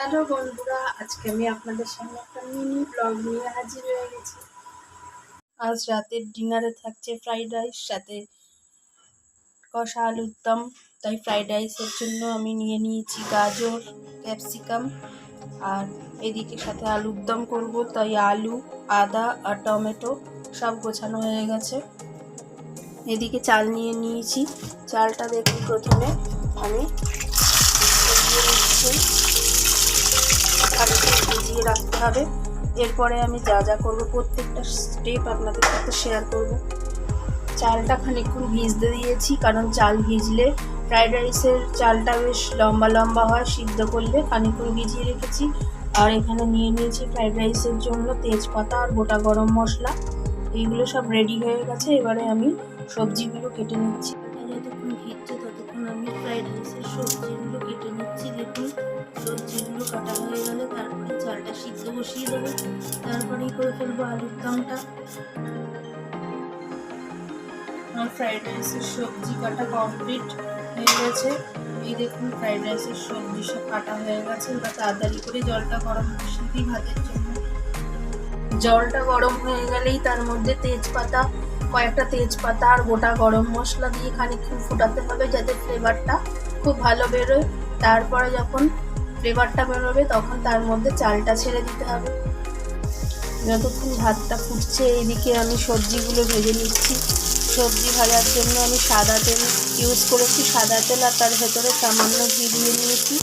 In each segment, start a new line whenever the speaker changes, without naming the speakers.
Hello বন্ধুরা, আজকে আমি আপনাদের সামনে একটা মিনি ব্লগ নিয়ে হাজির হয়ে গেছি। আজ রাতের ডিনারে থাকছে ফ্রাইড রাইস, সাথে কষা আলুর দম। তাই ফ্রাইড রাইসের জন্য আমি নিয়ে নিয়েছি গাজর, ক্যাপসিকাম, আর এদিকে সাথে আলুর দম করব, তাই আলু, আদা আর টমেটো সব গোছানো হয়ে গেছে। এদিকে চাল নিয়ে নিয়েছি। চালটা দেখুন, প্রথমে আমি ভিজিয়ে রাখতে হবে। এরপরে আমি যা যা করবো প্রত্যেকটা স্টেপ আপনাদের সাথে শেয়ার করব। চালটা খানিকক্ষণ ভিজতে দিয়েছি, কারণ চাল ভিজলে ফ্রাইড রাইসের চালটা বেশ লম্বা লম্বা হয় সিদ্ধ করলে। খানিকক্ষণ ভিজিয়ে রেখেছি। আর এখানে নিয়ে নিয়েছি ফ্রাইড রাইসের জন্য তেজপাতা আর গোটা গরম মশলা। এইগুলো সব রেডি হয়ে গেছে। এবারে আমি সবজিগুলো কেটে নিচ্ছি। যতক্ষণ ভিজছে ততক্ষণ আমি ফ্রাইড রাইসের সবজিগুলো কেটে নিচ্ছি। দেখুন, সবজিগুলো কাটা হয়ে গেলে তারপরে চালটা সিদ্ধ বসিয়ে দেবো। তারপরেই করে ফেলবো আলুর দমটা। আমার ফ্রাইড রাইসের সবজি কাটা কমপ্লিট হয়ে গেছে। এই দেখুন, ফ্রাইড রাইসের সবজি সব কাটা হয়ে গেছে। এবার তাড়াতাড়ি করে জলটা গরম বসিয়ে দিই ভাতের জন্য। জলটা গরম হয়ে গেলেই তার মধ্যে কয়েকটা তেজপাতা আর গোটা গরম মশলা দিয়ে খানিকক্ষণ ফোটাতে হবে, যাতে ফ্লেভারটা খুব ভালো বেরোয়। তারপরে যখন ফ্লেভারটা বেরোবে তখন তার মধ্যে চালটা ছেড়ে দিতে হবে। যতক্ষণ ভাতটা ফুটছে এইদিকে আমি সবজিগুলো ভেজে নিচ্ছি। সবজি ভাজার জন্য আমি সাদা তেল ইউজ করেছি, সাদা তেল, আর তার ভেতরে সামান্য ঘি দিয়ে নিয়েছি।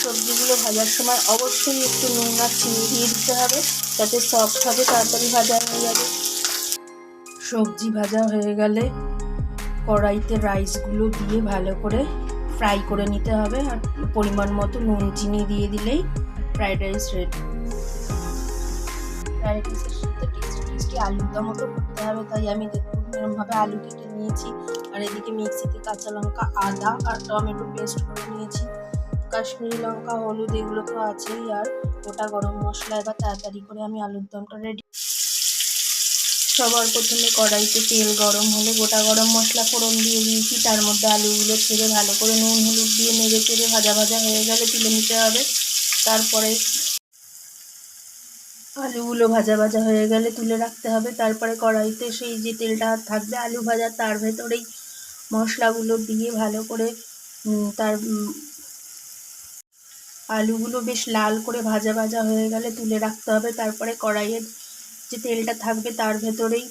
সবজিগুলো ভাজার সময় অবশ্যই একটু নুন আর চিনি দিয়ে দিতে হবে, যাতে সফট হবে, তাড়াতাড়ি ভাজা হয়ে যাবে। সবজি ভাজা হয়ে গেলে কড়াইতে রাইসগুলো দিয়ে ভালো করে ফ্রাই করে নিতে হবে, আর পরিমাণ মতো নুন চিনি দিয়ে দিলেই ফ্রাইড রাইস রেডি। ফ্রাইড রাইসের সাথে টেস্টি আলুর দমও করতে হবে, তাই আমি দেখুন এরকমভাবে আলু কেটে নিয়েছি। আর এদিকে মিক্সিতে কাঁচা লঙ্কা, আদা আর টমেটো পেস্ট করে নিয়েছি। কাশ্মীরি লঙ্কা, হলুদ এগুলো তো আছেই, আর গোটা গরম মশলা। এবার তাড়াতাড়ি করে আমি আলুর দমটা রেডি। সবার প্রথমে কড়াইতে তেল গরম হলে গোটা গরম মশলা ফোড়ন দিয়ে দিয়েছি। তার মধ্যে আলুগুলো ছেড়ে ভালো করে নুন হলুদ দিয়ে নেড়ে চেড়ে ভাজা ভাজা হয়ে গেলে তুলে নিতে হবে। তারপরে আলুগুলো ভাজা ভাজা হয়ে গেলে তুলে রাখতে হবে। তারপরে কড়াইতে সেই যে তেলটা থাকবে আলু ভাজা, তার ভেতরেই মশলাগুলো দিয়ে ভালো করে আলুগুলো বেশ লাল করে ভাজা ভাজা হয়ে গেলে তুলে রাখতে হবে। তারপরে কড়াইয়ের যে তেলটা থাকবে তার ভেতরেই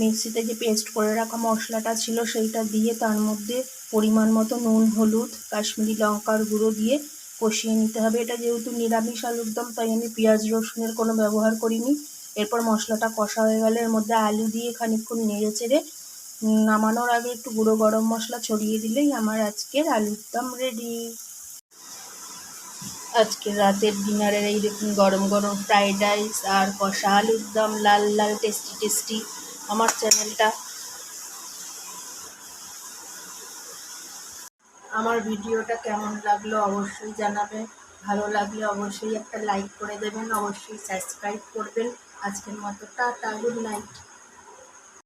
মিক্সিতে যে পেস্ট করে রাখা মশলাটা ছিল সেইটা দিয়ে তার মধ্যে পরিমাণ মতো নুন, হলুদ, কাশ্মীরি লঙ্কার গুঁড়ো দিয়ে কষিয়ে নিতে হবে। এটা যেহেতু নিরামিষ আলুর দম, তাই আমি পেঁয়াজ রসুনের কোনো ব্যবহার করিনি। এরপর মশলাটা কষা হয়ে গেলে এর মধ্যে আলু দিয়ে খানিকক্ষণ নেড়ে চেড়ে নামানোর আগে একটু গুঁড়ো গরম মশলা ছড়িয়ে দিলেই আমার আজকের আলুর দম রেডি। আজকে রাতের ডিনারের এই দেখুন গরম গরম ফ্রাইড রাইস আর কষা আলুর দম, লাল লাল টেস্টি টেস্টি। আমার ভিডিওটা কেমন লাগলো অবশ্যই জানাবেন। ভালো লাগলে অবশ্যই একটা লাইক করে দেবেন, অবশ্যই সাবস্ক্রাইব করবেন। আজকের মতো টাটা, গুড নাইট।